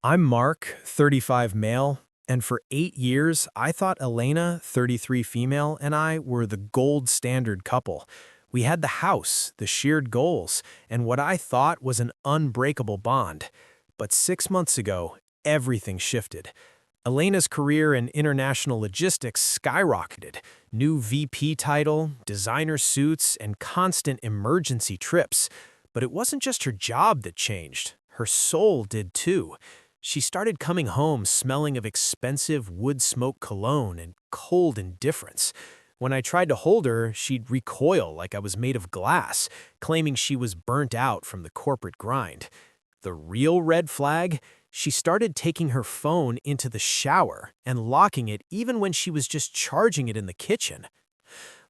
I'm Mark, 35 male, and for 8 years, I thought Elena, 33 female, and I were the gold standard couple. We had the house, the shared goals, and what I thought was an unbreakable bond. But 6 months ago, everything shifted. Elena's career in international logistics skyrocketed. New VP title, designer suits, and constant emergency trips. But it wasn't just her job that changed. Her soul did too. She started coming home smelling of expensive wood smoke cologne and cold indifference. When I tried to hold her, she'd recoil like I was made of glass, claiming she was burnt out from the corporate grind. The real red flag? She started taking her phone into the shower and locking it even when she was just charging it in the kitchen.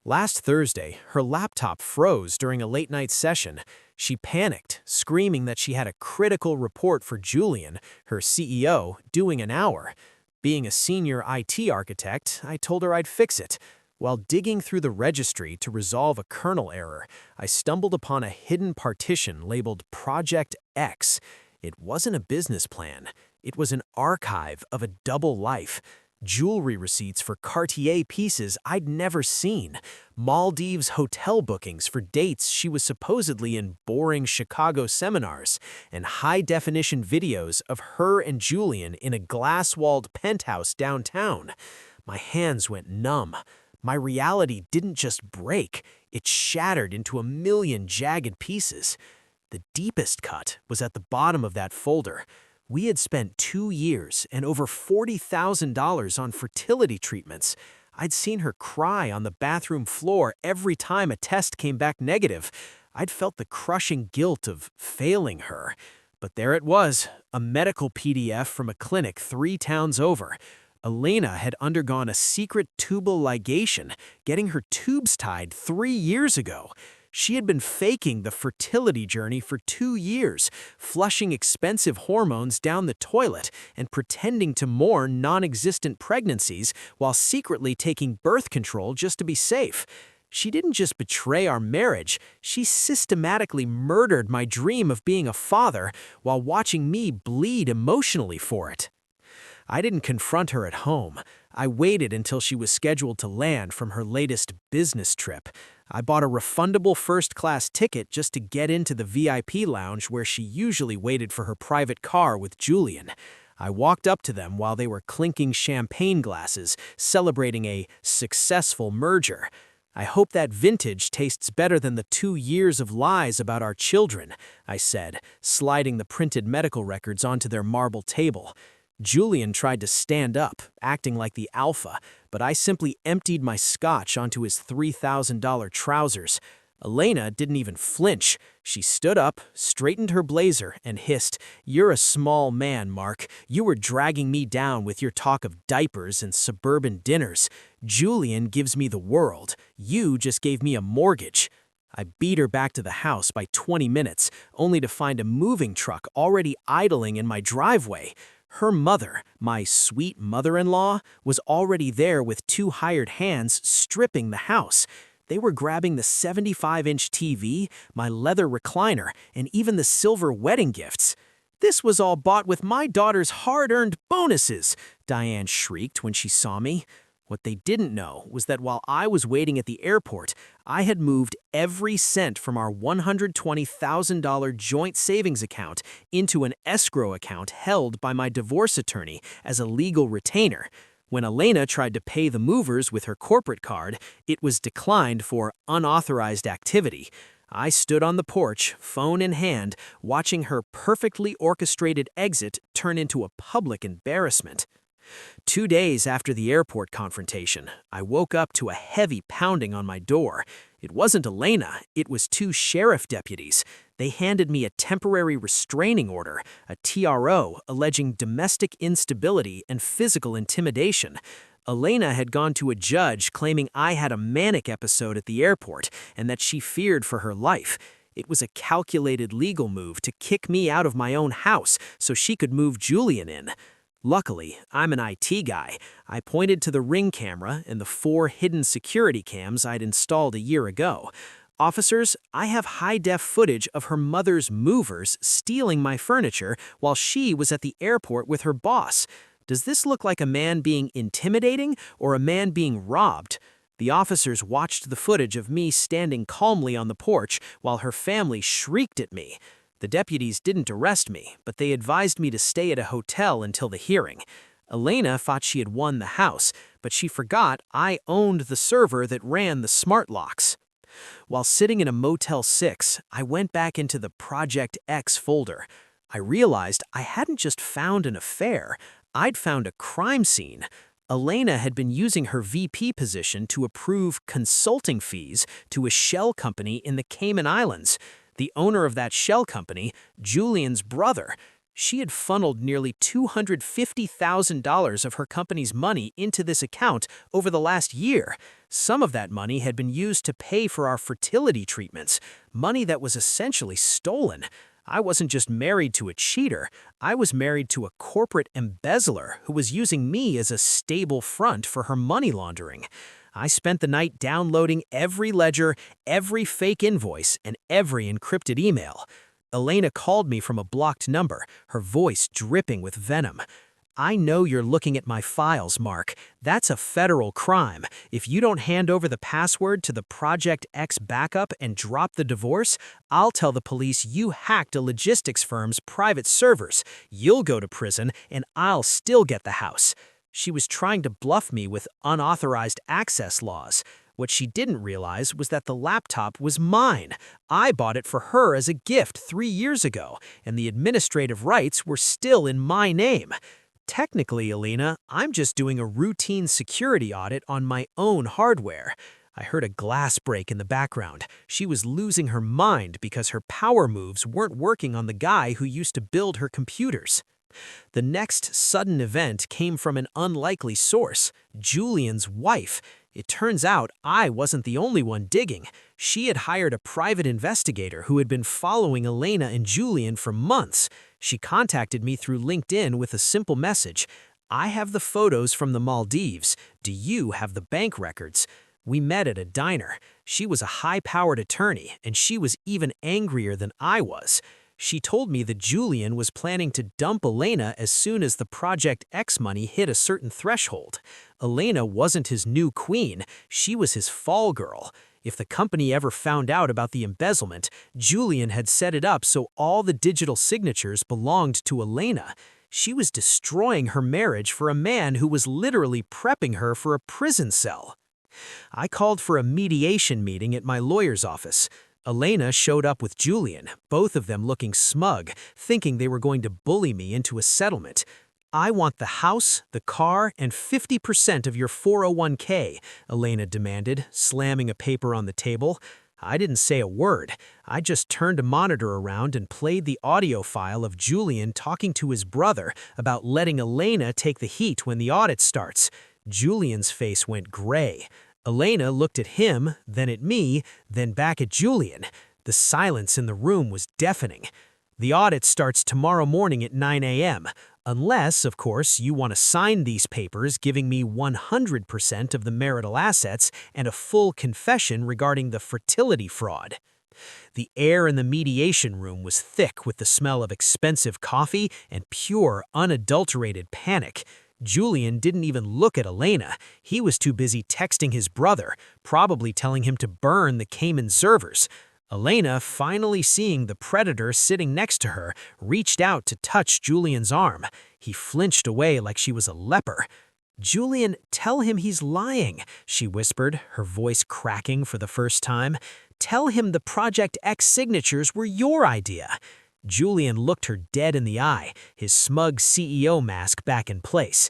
Last Thursday, her laptop froze during a late-night session. She panicked, screaming that she had a critical report for Julian, her CEO, due in an hour. Being a senior IT architect, I told her I'd fix it. While digging through the registry to resolve a kernel error, I stumbled upon a hidden partition labeled Project X. It wasn't a business plan. It was an archive of a double life. Jewelry receipts for Cartier pieces I'd never seen, Maldives hotel bookings for dates she was supposedly in boring Chicago seminars, and high-definition videos of her and Julian in a glass-walled penthouse downtown. My hands went numb. My reality didn't just break, it shattered into a million jagged pieces. The deepest cut was at the bottom of that folder. We had spent 2 years and over $40,000 on fertility treatments. I'd seen her cry on the bathroom floor every time a test came back negative. I'd felt the crushing guilt of failing her. But there it was, a medical PDF from a clinic 3 towns over. Elena had undergone a secret tubal ligation, getting her tubes tied 3 years ago. She had been faking the fertility journey for 2 years, flushing expensive hormones down the toilet and pretending to mourn non-existent pregnancies while secretly taking birth control just to be safe. She didn't just betray our marriage, she systematically murdered my dream of being a father while watching me bleed emotionally for it. I didn't confront her at home. I waited until she was scheduled to land from her latest business trip. I bought a refundable first-class ticket just to get into the VIP lounge where she usually waited for her private car with Julian. I walked up to them while they were clinking champagne glasses, celebrating a successful merger. I hope that vintage tastes better than the 2 years of lies about our children, I said, sliding the printed medical records onto their marble table. Julian tried to stand up, acting like the alpha, but I simply emptied my scotch onto his $3,000 trousers. Elena didn't even flinch. She stood up, straightened her blazer, and hissed, "You're a small man, Mark. You were dragging me down with your talk of diapers and suburban dinners. Julian gives me the world. You just gave me a mortgage." I beat her back to the house by 20 minutes, only to find a moving truck already idling in my driveway. Her mother, my sweet mother-in-law, was already there with 2 hired hands stripping the house. They were grabbing the 75-inch TV, my leather recliner, and even the silver wedding gifts. "This was all bought with my daughter's hard-earned bonuses," Diane shrieked when she saw me. What they didn't know was that while I was waiting at the airport, I had moved every cent from our $120,000 joint savings account into an escrow account held by my divorce attorney as a legal retainer. When Elena tried to pay the movers with her corporate card, it was declined for unauthorized activity. I stood on the porch, phone in hand, watching her perfectly orchestrated exit turn into a public embarrassment. 2 days after the airport confrontation, I woke up to a heavy pounding on my door. It wasn't Elena, it was 2 sheriff deputies. They handed me a temporary restraining order, a TRO, alleging domestic instability and physical intimidation. Elena had gone to a judge claiming I had a manic episode at the airport and that she feared for her life. It was a calculated legal move to kick me out of my own house so she could move Julian in. Luckily, I'm an IT guy. I pointed to the Ring camera and the 4 hidden security cams I'd installed a year ago. Officers, I have high-def footage of her mother's movers stealing my furniture while she was at the airport with her boss. Does this look like a man being intimidating or a man being robbed? The officers watched the footage of me standing calmly on the porch while her family shrieked at me. The deputies didn't arrest me, but they advised me to stay at a hotel until the hearing. Elena thought she had won the house, but she forgot I owned the server that ran the smart locks. While sitting in a Motel 6, I went back into the Project X folder. I realized I hadn't just found an affair, I'd found a crime scene. Elena had been using her VP position to approve consulting fees to a shell company in the Cayman Islands. The owner of that shell company, Julian's brother. She had funneled nearly $250,000 of her company's money into this account over the last year. Some of that money had been used to pay for our fertility treatments, money that was essentially stolen. I wasn't just married to a cheater, I was married to a corporate embezzler who was using me as a stable front for her money laundering. I spent the night downloading every ledger, every fake invoice, and every encrypted email. Elena called me from a blocked number, her voice dripping with venom. "I know you're looking at my files, Mark. That's a federal crime. If you don't hand over the password to the Project X backup and drop the divorce, I'll tell the police you hacked a logistics firm's private servers. You'll go to prison, and I'll still get the house." She was trying to bluff me with unauthorized access laws. What she didn't realize was that the laptop was mine. I bought it for her as a gift 3 years ago, and the administrative rights were still in my name. Technically, Elena, I'm just doing a routine security audit on my own hardware. I heard a glass break in the background. She was losing her mind because her power moves weren't working on the guy who used to build her computers. The next sudden event came from an unlikely source, Julian's wife. It turns out I wasn't the only one digging. She had hired a private investigator who had been following Elena and Julian for months. She contacted me through LinkedIn with a simple message. "I have the photos from the Maldives. Do you have the bank records?" We met at a diner. She was a high-powered attorney, and she was even angrier than I was. She told me that Julian was planning to dump Elena as soon as the Project X money hit a certain threshold. Elena wasn't his new queen, she was his fall girl. If the company ever found out about the embezzlement, Julian had set it up so all the digital signatures belonged to Elena. She was destroying her marriage for a man who was literally prepping her for a prison cell. I called for a mediation meeting at my lawyer's office. Elena showed up with Julian, both of them looking smug, thinking they were going to bully me into a settlement. "I want the house, the car, and 50% of your 401k, Elena demanded, slamming a paper on the table. I didn't say a word. I just turned a monitor around and played the audio file of Julian talking to his brother about letting Elena take the heat when the audit starts. Julian's face went gray. Elena looked at him, then at me, then back at Julian. The silence in the room was deafening. "The audit starts tomorrow morning at 9 a.m. Unless, of course, you want to sign these papers giving me 100% of the marital assets and a full confession regarding the fertility fraud." The air in the mediation room was thick with the smell of expensive coffee and pure, unadulterated panic. Julian didn't even look at Elena. He was too busy texting his brother, probably telling him to burn the Cayman servers. Elena, finally seeing the predator sitting next to her, reached out to touch Julian's arm. He flinched away like she was a leper. "Julian, tell him he's lying," she whispered, her voice cracking for the first time. "Tell him the Project X signatures were your idea." Julian looked her dead in the eye, his smug CEO mask back in place.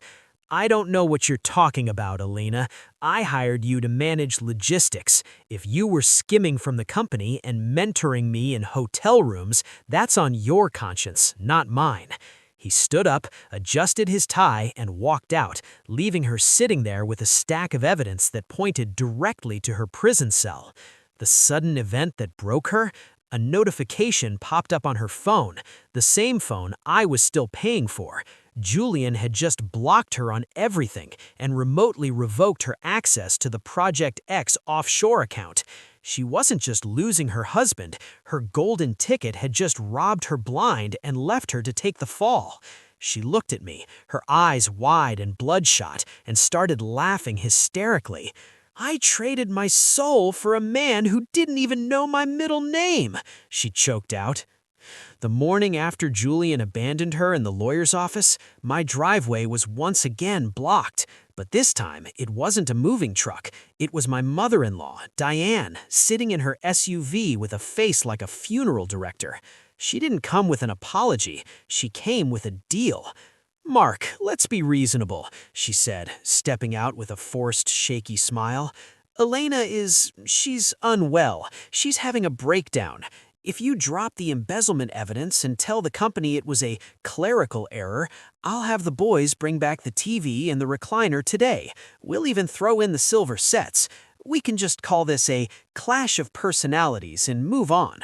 "I don't know what you're talking about, Elena. I hired you to manage logistics. If you were skimming from the company and mentoring me in hotel rooms, that's on your conscience, not mine." He stood up, adjusted his tie, and walked out, leaving her sitting there with a stack of evidence that pointed directly to her prison cell. The sudden event that broke her? A notification popped up on her phone, the same phone I was still paying for. Julian had just blocked her on everything and remotely revoked her access to the Project X offshore account. She wasn't just losing her husband, her golden ticket had just robbed her blind and left her to take the fall. She looked at me, her eyes wide and bloodshot, and started laughing hysterically. "I traded my soul for a man who didn't even know my middle name," she choked out. The morning after Julian abandoned her in the lawyer's office, my driveway was once again blocked. But this time, it wasn't a moving truck. It was my mother-in-law, Diane, sitting in her SUV with a face like a funeral director. She didn't come with an apology. She came with a deal. "Mark, let's be reasonable," she said, stepping out with a forced, shaky smile. She's unwell. She's having a breakdown. If you drop the embezzlement evidence and tell the company it was a clerical error, I'll have the boys bring back the TV and the recliner today. We'll even throw in the silver sets. We can just call this a clash of personalities and move on.